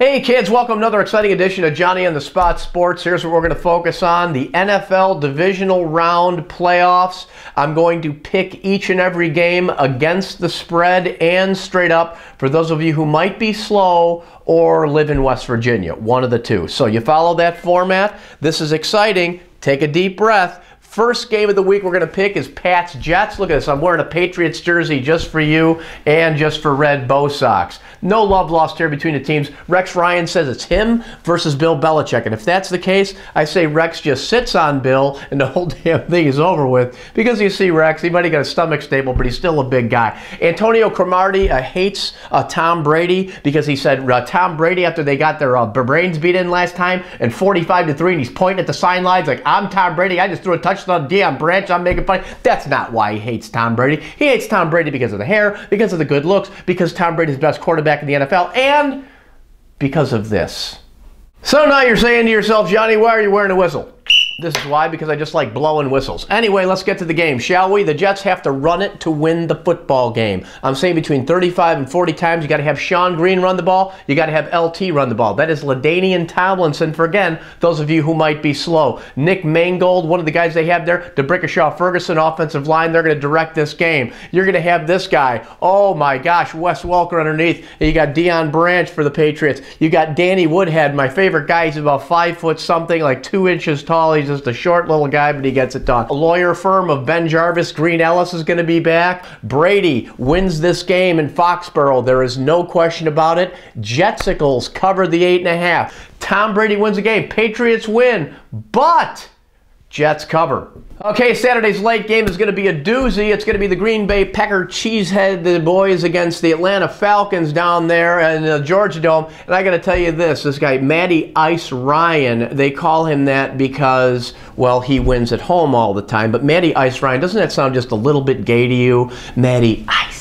Hey kids, welcome to another exciting edition of Johnny on the Spot Sports. Here's what we're going to focus on, the NFL Divisional Round playoffs. I'm going to pick each and every game against the spread and straight up for those of you who might be slow or live in West Virginia, one of the two. So you follow that format. This is exciting. Take a deep breath. First game of the week we're going to pick is Pats Jets. Look at this. I'm wearing a Patriots jersey just for you and just for Red Bo Sox. No love lost here between the teams. Rex Ryan says it's him versus Bill Belichick. And if that's the case, I say Rex just sits on Bill and the whole damn thing is over with. Because you see Rex, he might have got a stomach staple, but he's still a big guy. Antonio Cromartie hates Tom Brady because he said Tom Brady, after they got their brains beat in last time, and 45-3, and he's pointing at the sidelines like, I'm Tom Brady, I just threw a touchdown. Deion Branch, I'm making fun. That's not why he hates Tom Brady. He hates Tom Brady because of the hair, because of the good looks, because Tom Brady's the best quarterback in the NFL, and because of this. So now you're saying to yourself, Johnny, why are you wearing a whistle? This is why, because I just like blowing whistles. Anyway, let's get to the game, shall we? The Jets have to run it to win the football game. I'm saying between 35 and 40 times. You got to have Sean Green run the ball. You got to have LT run the ball. That is LaDainian Tomlinson for, again, those of you who might be slow. Nick Mangold, one of the guys they have there, DeBrickashaw Ferguson, offensive line, they're going to direct this game. You're going to have this guy. Oh my gosh, Wes Welker underneath. You got Deion Branch for the Patriots. You got Danny Woodhead, my favorite guy. He's about 5 foot something, like 2 inches tall. He's just a short little guy, but he gets it done. A lawyer firm of Ben Jarvis, Green Ellis is going to be back. Brady wins this game in Foxborough. There is no question about it. Jetsicles cover the 8.5. Tom Brady wins the game. Patriots win, but Jets cover. Okay, Saturday's late game is going to be a doozy. It's going to be the Green Bay Packer Cheesehead, the boys against the Atlanta Falcons down there in the Georgia Dome. And I got to tell you this guy, Matty Ice Ryan, they call him that because, well, he wins at home all the time. But Matty Ice Ryan, doesn't that sound just a little bit gay to you? Matty Ice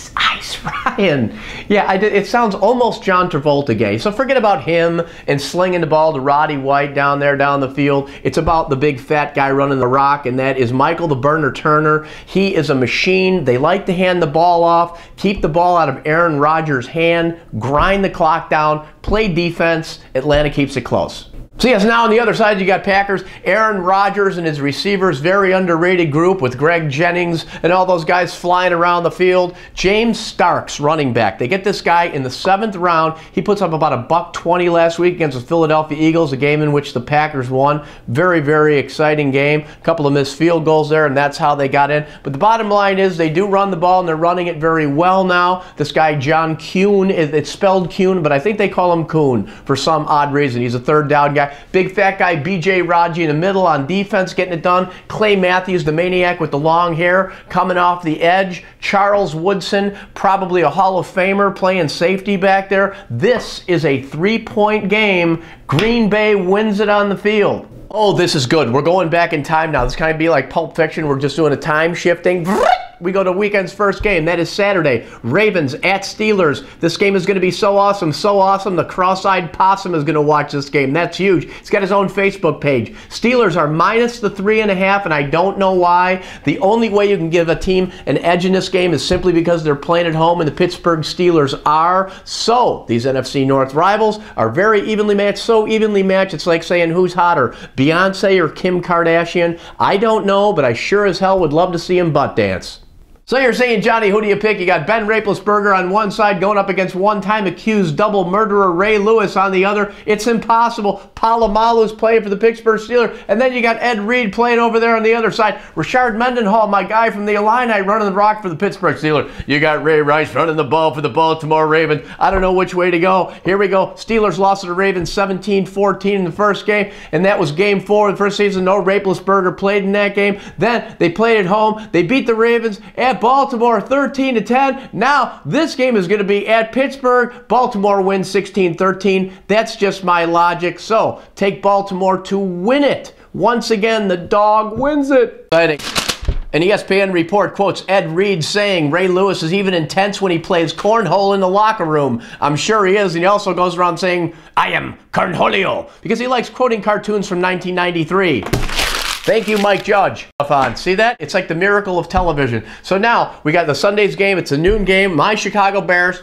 Ryan. Yeah, it sounds almost John Travolta gay. So forget about him and slinging the ball to Roddy White down there down the field. It's about the big fat guy running the rock, and that is Michael the Burner Turner. He is a machine. They like to hand the ball off, keep the ball out of Aaron Rodgers' hand, grind the clock down, play defense. Atlanta keeps it close. So yes, now on the other side you got Packers, Aaron Rodgers and his receivers, very underrated group with Greg Jennings and all those guys flying around the field. James Starks, running back. They get this guy in the 7th round. He puts up about $120 last week against the Philadelphia Eagles, a game in which the Packers won. Very, very exciting game. A couple of missed field goals there, and that's how they got in. But the bottom line is they do run the ball, and they're running it very well now. This guy, John Kuhn, it's spelled Kuhn, but I think they call him Kuhn for some odd reason. He's a third down guy. Big fat guy, B.J. Raji in the middle on defense, getting it done. Clay Matthews, the maniac with the long hair, coming off the edge. Charles Woodson, probably a Hall of Famer, playing safety back there. This is a 3-point game. Green Bay wins it on the field. Oh, this is good. We're going back in time now. This kind of be like Pulp Fiction. We're just doing a time shifting. We go to weekend's first game. That is Saturday. Ravens at Steelers. This game is going to be so awesome, so awesome. The cross-eyed possum is going to watch this game. That's huge. He's got his own Facebook page. Steelers are minus the 3.5, and I don't know why. The only way you can give a team an edge in this game is simply because they're playing at home, and the Pittsburgh Steelers are. So these NFC North rivals are very evenly matched. So evenly matched, it's like saying who's hotter, Beyonce or Kim Kardashian. I don't know, but I sure as hell would love to see him butt dance. So you're saying, Johnny, who do you pick? You got Ben Roethlisberger on one side going up against one-time accused double murderer Ray Lewis on the other. It's impossible. Palomalu's playing for the Pittsburgh Steelers. And then you got Ed Reed playing over there on the other side. Rashard Mendenhall, my guy from the Illini, running the rock for the Pittsburgh Steelers. You got Ray Rice running the ball for the Baltimore Ravens. I don't know which way to go. Here we go. Steelers lost to the Ravens 17-14 in the first game. And that was game 4 of the first season. No Roethlisberger played in that game. Then they played at home. They beat the Ravens at Baltimore 13-10. Now this game is going to be at Pittsburgh. Baltimore wins 16-13. That's just my logic. So take Baltimore to win it. Once again, the dog wins it. An ESPN report quotes Ed Reed saying Ray Lewis is even intense when he plays cornhole in the locker room. I'm sure he is. And he also goes around saying, I am Cornholio, because he likes quoting cartoons from 1993. Thank you, Mike Judge. See that? It's like the miracle of television. So now we got the Sunday's game. It's a noon game. My Chicago Bears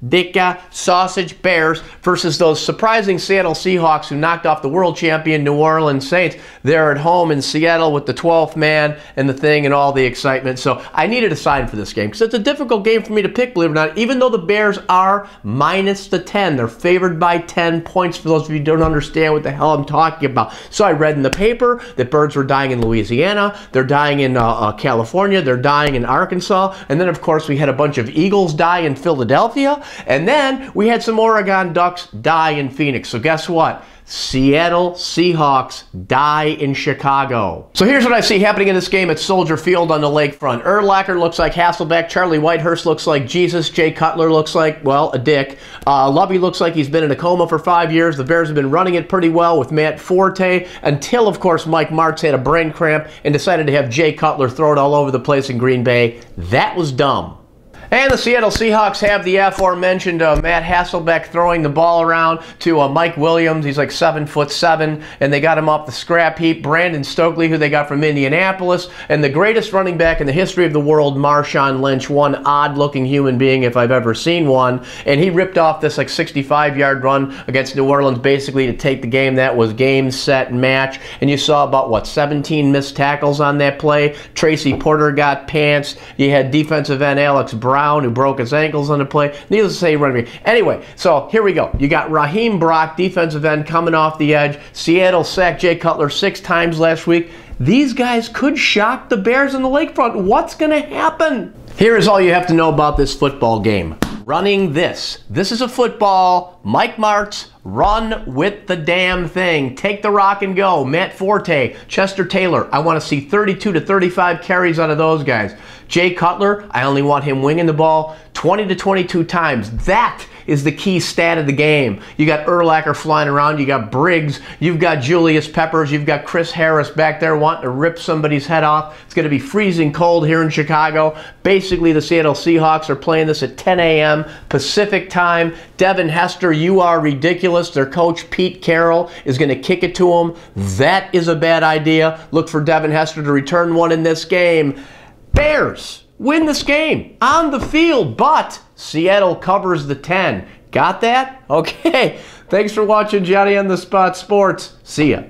Ditka Sausage Bears versus those surprising Seattle Seahawks who knocked off the world champion New Orleans Saints. They're at home in Seattle with the 12th man and the thing and all the excitement. So I needed a sign for this game because it's a difficult game for me to pick, believe it or not, even though the Bears are minus the 10. They're favored by 10 points for those of you who don't understand what the hell I'm talking about. So I read in the paper that birds were dying in Louisiana, they're dying in California, they're dying in Arkansas, and then of course we had a bunch of eagles die in Philadelphia, and then we had some Oregon Ducks die in Phoenix. So guess what? Seattle Seahawks die in Chicago. So here's what I see happening in this game at Soldier Field on the lakefront. Urlacher looks like Hasselbeck. Charlie Whitehurst looks like Jesus. Jay Cutler looks like, well, a dick. Lovey looks like he's been in a coma for 5 years. The Bears have been running it pretty well with Matt Forte until, of course, Mike Martz had a brain cramp and decided to have Jay Cutler throw it all over the place in Green Bay. That was dumb. And the Seattle Seahawks have the aforementioned Matt Hasselbeck throwing the ball around to Mike Williams. He's like 7'7", and they got him off the scrap heap. Brandon Stokely, who they got from Indianapolis, and the greatest running back in the history of the world, Marshawn Lynch, one odd-looking human being if I've ever seen one. And he ripped off this like 65-yard run against New Orleans basically to take the game. That was game, set, match. And you saw about, what, 17 missed tackles on that play. Tracy Porter got pantsed. You had defensive end Alex Brown, who broke his ankles on the play. Needless to say, he running. Anyway, so here we go. You got Raheem Brock, defensive end, coming off the edge. Seattle sacked Jay Cutler 6 times last week. These guys could shock the Bears in the lakefront. What's going to happen? Here is all you have to know about this football game. Running this. This is a football. Mike Martz, run with the damn thing. Take the rock and go. Matt Forte, Chester Taylor. I want to see 32 to 35 carries out of those guys. Jay Cutler, I only want him winging the ball 20 to 22 times. That is the key stat of the game. You got Urlacher flying around, you got Briggs, you've got Julius Peppers, you've got Chris Harris back there wanting to rip somebody's head off. It's going to be freezing cold here in Chicago. Basically, the Seattle Seahawks are playing this at 10 a.m. Pacific time. Devin Hester, you are ridiculous. Their coach, Pete Carroll, is going to kick it to him. That is a bad idea. Look for Devin Hester to return one in this game. Bears win this game on the field, but Seattle covers the 10. Got that? Okay. Thanks for watching Johnny on the Spot Sports. See ya.